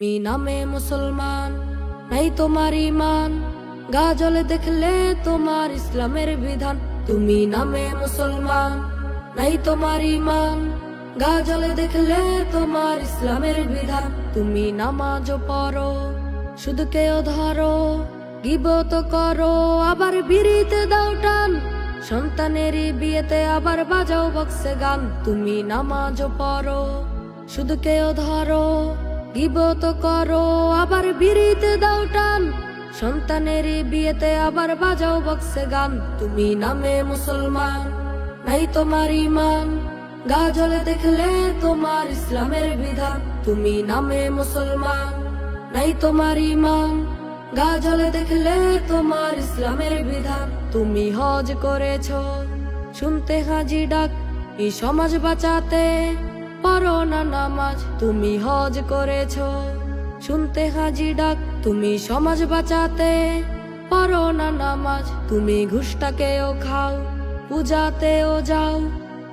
তুমি নামে মুসলমান, নাই তোমার ইমান, গা জ্বলে দেখলে তোমার ইসলামের বিধান। তুমি নামে মুসলমান, নাই তোমার ইমান, গা জ্বলে দেখলে তোমার ইসলামের বিধান। তুমি নামাজ পড়ো, শুধু কেউ ধরো, গিবত করো, আবার বিড়িতে দাও টান, সন্তানেরই বিয়েতে আবার বাজাও বক্সে গান। তুমি নামাজ পড়ো, শুধু কেউ ধরো, গিবত করো, আবার বিড়িতে দাও টান, সন্তানেরই বিয়েতে আবার বাজাও বক্সে গান। তুমি নামে মুসলমান, নাই তোমার ইমান, গা জ্বলে দেখলে তোমার ইসলামের বিধান। তুমি নামে মুসলমান, নাই তোমার ইমান, গা জ্বলে দেখলে তোমার ইসলামের বিধান। তুমি হজ করেছো, শুনতে হাজি ডাক, এই সমাজ বাঁচাতে পড়ো না নামাজ। তুমি হজ করেছো, শুনতে হাজি ডাক, তুমি সমাজ বাঁচাতে পড়ো না নামাজ। তুমি ঘুষটাকেও খাও, পূজাতেও যাও,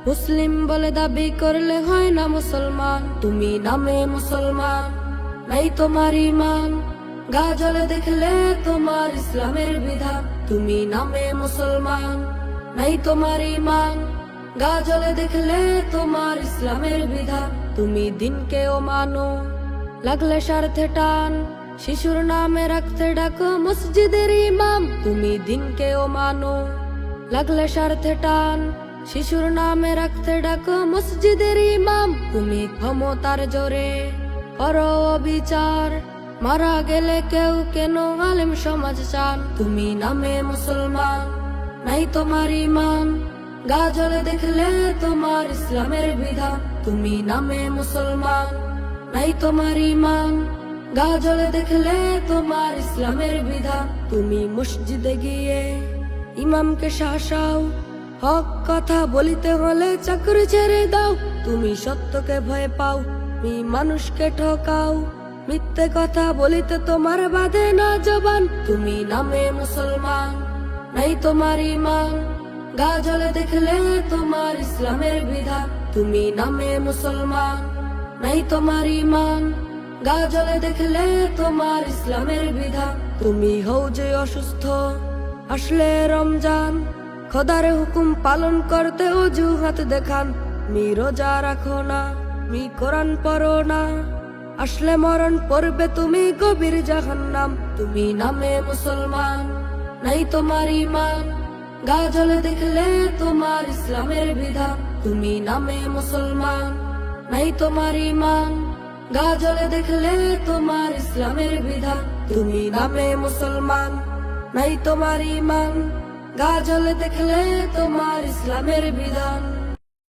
মুসলিম বলে দাবি করলে হয় না মুসলমান। তুমি নামে মুসলমান, নাই তোমার ইমান, গা জ্বলে দেখলে তোমার ইসলামের বিধান। তুমি নামে মুসলমান, নাই তোমার ইমান, গা জ্বলে দেখলে তোমার ইসলামের বিধান। তুমি দিনকেও মানো, লাগলে স্বার্থে টান, শিশুর নামে রাখতে ডাকো মসজিদের ইমাম। তুমি দিনকেও মানো, লাগলে স্বার্থে টান, শিশুর নামে রাখতে ডাকো মসজিদের ইমাম। তুমি ক্ষমতার জোরে করো বিচার, মারা গেলে কেউ কেন আলেম সমাজ চান। তুমি নামে মুসলমান, নাই তোমার ইমান, গা জ্বলে দেখলে তোমার ইসলামের বিধান। তুমি নামে মুসলমান, নাই তোমার ইমান, গা জ্বলে দেখলে তোমার ইসলামের বিধান। তুমি মসজিদে গিয়ে ইমামকে শাসাও, হক কথা বলিতে হলে চাকরি ছেড়ে দাও। তুমি সত্যকে ভয় পাও, তুমি মানুষকে ঠকাও, মিথ্যে কথা বলিতে তোমার বাঁধে না জবান। তুমি নামে মুসলমান, নাই তোমার ইমান, গা জ্বলে দেখলে তোমার ইসলামের বিধান। তুমি নামে মুসলমান, নাই তোমার ইমান, গা জ্বলে দেখলে তোমার ইসলামের বিধান। তুমি হও যে অসুস্থ, আসলে রমজান, খোদার হুকুম পালন করতে অজুহাত দেখান। মি রোজা রাখো না, মি কোরআন পড়ো না, আসলে মরণ পড়বে তুমি গভীর জাহান্নাম। তুমি নামে মুসলমান, নাই তোমার ইমান, গা জ্বলে দেখলে তোমার ইসলামের বিধান। তুমি নামে মুসলমান, নাই তোমার ইমান, গা জ্বলে দেখলে তোমার ইসলামের বিধান। তুমি নামে মুসলমান, নাই তোমার ইমান, গা জ্বলে দেখলে তোমার ইসলামের বিধান।